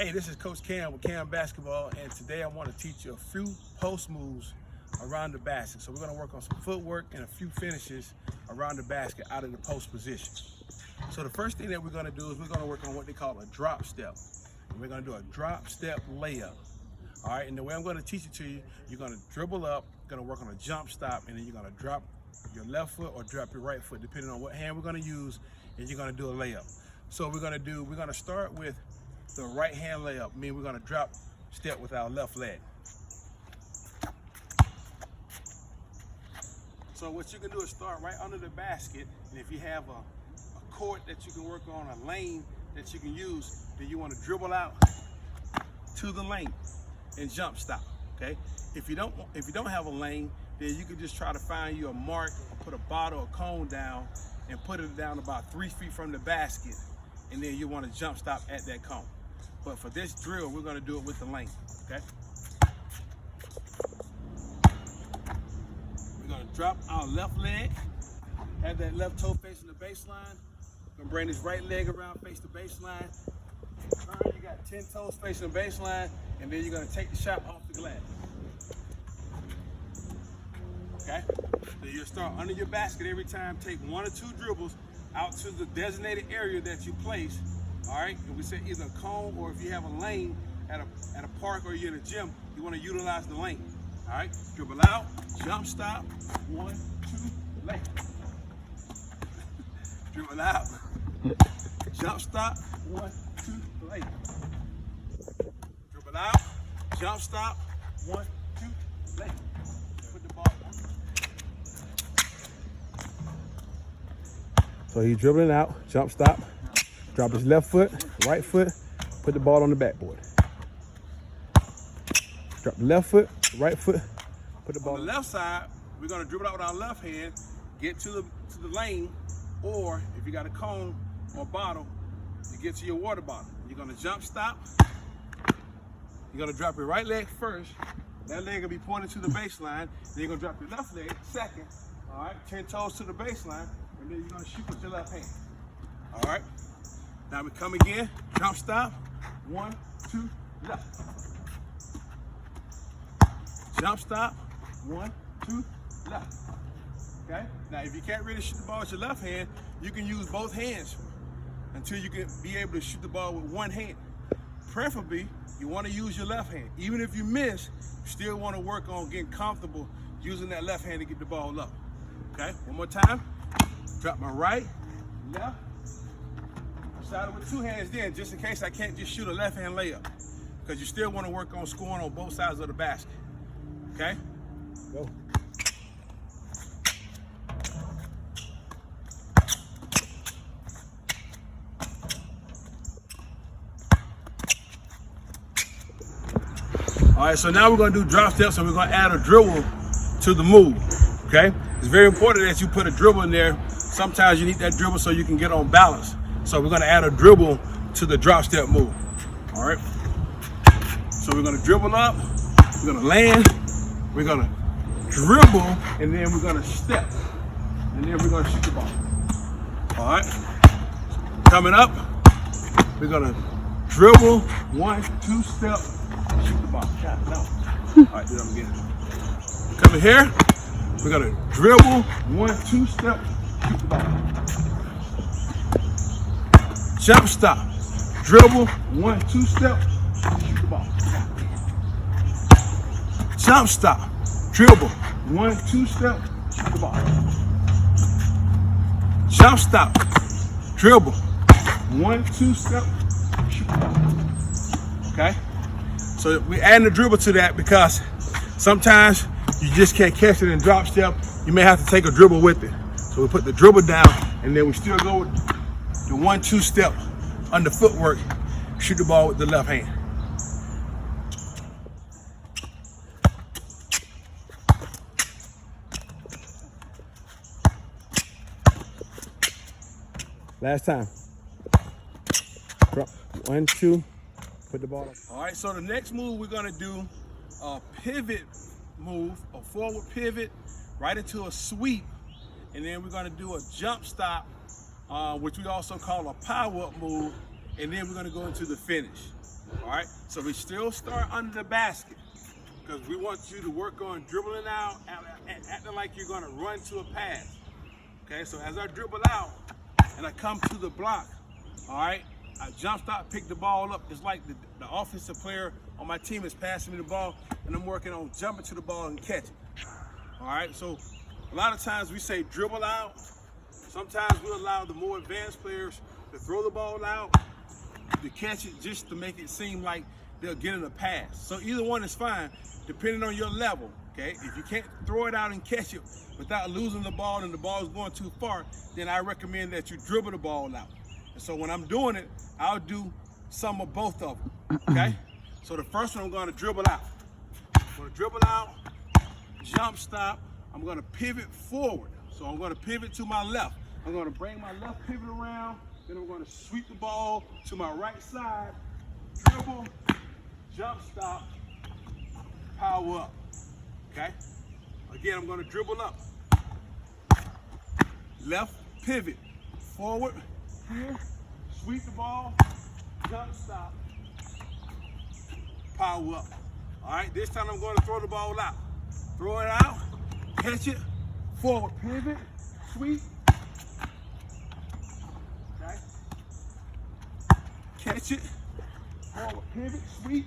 Hey, this is Coach Cam with Cam Basketball, and today I want to teach you a few post moves around the basket. So we're going to work on some footwork and a few finishes around the basket out of the post position. So the first thing that we're going to do is we're going to work on what they call a drop step. And we're going to do a drop step layup. All right, and the way I'm going to teach it to you, you're going to dribble up, going to work on a jump stop, and then you're going to drop your left foot or drop your right foot, depending on what hand we're going to use, and you're going to do a layup. So we're going to start with the right hand layup, meaning we're going to drop step with our left leg. So what you can do is start right under the basket, and if you have a court that you can work on, a lane that you can use, then you want to dribble out to the lane and jump stop. Okay? If you don't have a lane, then you can just try to find you a mark or put a bottle or cone down and put it down about 3 feet from the basket, and then you want to jump stop at that cone. But for this drill, we're going to do it with the lane. Okay? We're going to drop our left leg, have that left toe facing the baseline. We're going to bring this right leg around, face the baseline. Turn, you got 10 toes facing the baseline, and then you're going to take the shot off the glass. Okay? So you'll start under your basket every time. Take 1 or 2 dribbles out to the designated area that you place. All right? And we say either a cone, or if you have a lane at a park or you're in a gym, you want to utilize the lane. All right? Dribble out, jump stop, 1, 2, lane. Dribble out, jump stop, 1, 2, lane. Dribble out, jump stop, 1, 2, lane. Put the ball on. So he's dribbling out, jump stop, drop his left foot, right foot, put the ball on the backboard. Drop the left foot, right foot, put the ball on the left side. We're gonna dribble out with our left hand, get to the lane, or if you got a cone or bottle, you get to your water bottle. You're gonna jump stop. You're gonna drop your right leg first. That leg will be pointed to the baseline. Then you're gonna drop your left leg second. All right, 10 toes to the baseline, and then you're gonna shoot with your left hand. All right. Now we come again, jump stop, 1, 2, left. Jump stop, 1, 2, left. Okay? Now if you can't really shoot the ball with your left hand, you can use both hands until you can be able to shoot the ball with one hand. Preferably, you want to use your left hand. Even if you miss, you still want to work on getting comfortable using that left hand to get the ball up. Okay? One more time. Drop my right, left. Shot it with 2 hands then, just in case I can't just shoot a left hand layup, because you still want to work on scoring on both sides of the basket. Okay? Go. All right, so now we're going to do drop steps, and we're going to add a dribble to the move. Okay? It's very important that you put a dribble in there. Sometimes you need that dribble so you can get on balance. So we're going to add a dribble to the drop step move. All right? So we're going to dribble up, we're going to land, we're going to dribble, and then we're going to step. And then we're going to shoot the ball. All right? Coming up, we're going to dribble, 1, 2 step, shoot the ball. All right, do that again. Coming here, we're going to dribble, 1, 2 step, shoot the ball. Jump stop, dribble, 1, 2 step, shoot the ball. Jump stop, dribble, 1, 2 step, shoot the ball. Jump stop, dribble, 1, 2 step, shoot the ball. Okay? So we're adding a dribble to that because sometimes you just can't catch it in drop step. You may have to take a dribble with it. So we put the dribble down, and then we still go with the 1, 2 step under footwork, shoot the ball with the left hand. Last time. Drop 1, 2, put the ball up. All right, so the next move we're gonna do a pivot move, a forward pivot, right into a sweep, and then we're gonna do a jump stop, which we also call a power-up move, and then we're gonna go into the finish. All right, so we still start under the basket because we want you to work on dribbling out and acting like you're gonna run to a pass. Okay, so as I dribble out and I come to the block, all right, I jump stop, pick the ball up. It's like the offensive player on my team is passing me the ball, and I'm working on jumping to the ball and catch it. All right, so a lot of times we say dribble out. Sometimes we allow the more advanced players to throw the ball out, to catch it, just to make it seem like they're getting a pass. So either one is fine, depending on your level. Okay, if you can't throw it out and catch it without losing the ball and the ball is going too far, then I recommend that you dribble the ball out. And so when I'm doing it, I'll do some of both of them. Okay, so the first one I'm going to dribble out. I'm going to dribble out, jump stop. I'm going to pivot forward. So I'm going to pivot to my left. I'm going to bring my left pivot around. Then I'm going to sweep the ball to my right side, dribble, jump stop, power up. Okay? Again, I'm going to dribble up. Left pivot, forward, here, sweep the ball, jump stop, power up. All right, this time I'm going to throw the ball out. Throw it out, catch it, forward pivot, sweep. Okay? Catch it, forward pivot, sweep.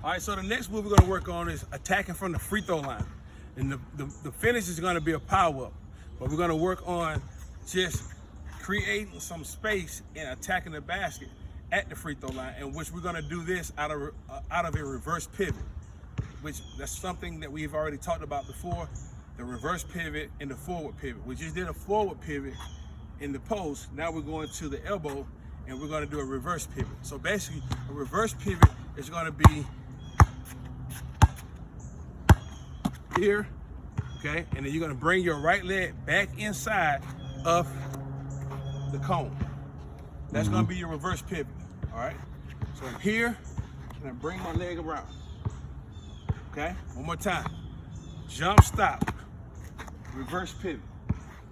All right, so the next move we're going to work on is attacking from the free throw line. And the finish is going to be a power up. But we're going to work on just creating some space and attacking the basket at the free throw line, in which we're going to do this out of a reverse pivot, which that's something that we've already talked about before, the reverse pivot and the forward pivot. We just did a forward pivot in the post. Now we're going to the elbow, and we're going to do a reverse pivot. So basically, a reverse pivot is going to be here, okay, and then you're going to bring your right leg back inside of the cone. That's going to be your reverse pivot. All right, so I'm here and I bring my leg around. Okay, one more time. Jump stop, reverse pivot.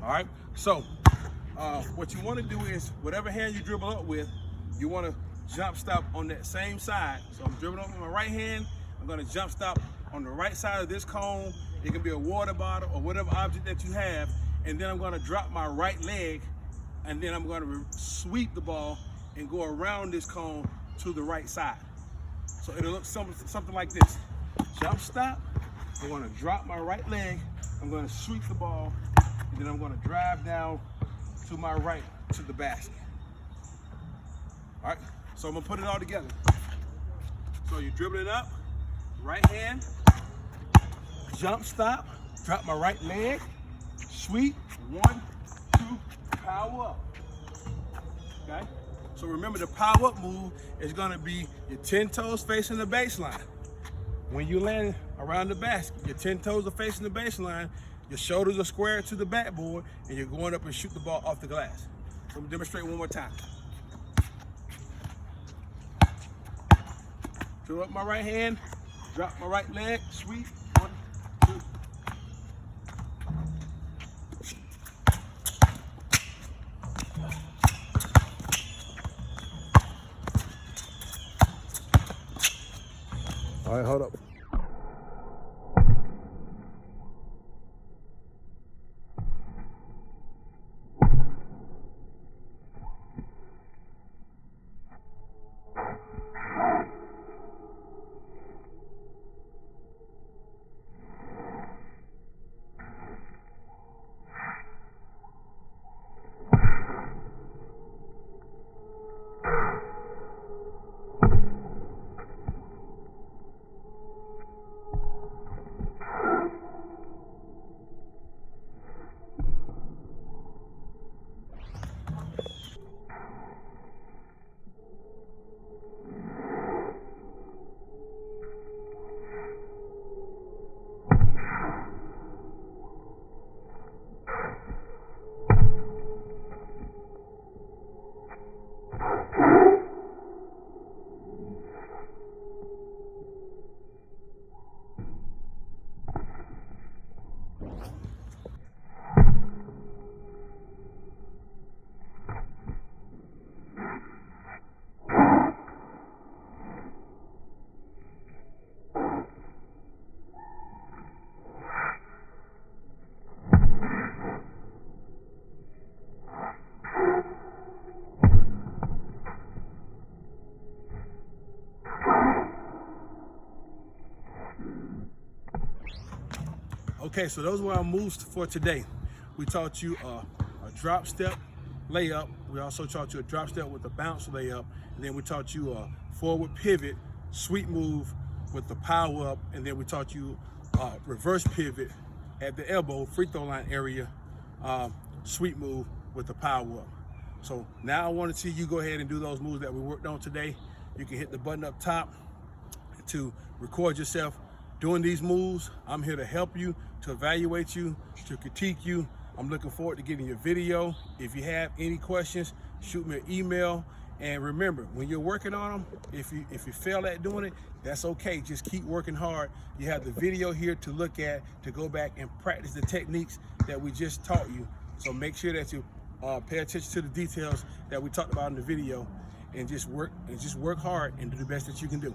All right, so what you want to do is whatever hand you dribble up with, you want to jump stop on that same side. So I'm dribbling up with my right hand. I'm going to jump stop on the right side of this cone. It can be a water bottle or whatever object that you have, and then I'm going to drop my right leg, and then I'm going to sweep the ball and go around this cone to the right side. So it'll look something like this. Jump stop, I'm going to drop my right leg, I'm going to sweep the ball, and then I'm going to drive down to my right to the basket. All right, so I'm going to put it all together. So you're dribbling up, right hand, jump stop, drop my right leg, sweep, 1, 2, power up. Okay? So remember, the power up move is going to be your 10 toes facing the baseline. When you land around the basket, your 10 toes are facing the baseline, your shoulders are square to the backboard, and you're going up and shoot the ball off the glass. So I'm going to demonstrate one more time. Throw up my right hand, drop my right leg, sweep, 1, 2. All right, hold up. Okay, so those were our moves for today. We taught you a drop step layup. We also taught you a drop step with a bounce layup. And then we taught you a forward pivot, sweep move with the power up. And then we taught you a reverse pivot at the elbow, free throw line area, sweep move with the power up. So now I want to see you go ahead and do those moves that we worked on today. You can hit the button up top to record yourself doing these moves. I'm here to help you, to evaluate you, to critique you. I'm looking forward to getting your video. If you have any questions, shoot me an email. And remember, when you're working on them, if you fail at doing it, that's okay. Just keep working hard. You have the video here to look at, to go back and practice the techniques that we just taught you. So make sure that you pay attention to the details that we talked about in the video, and just work hard and do the best that you can do.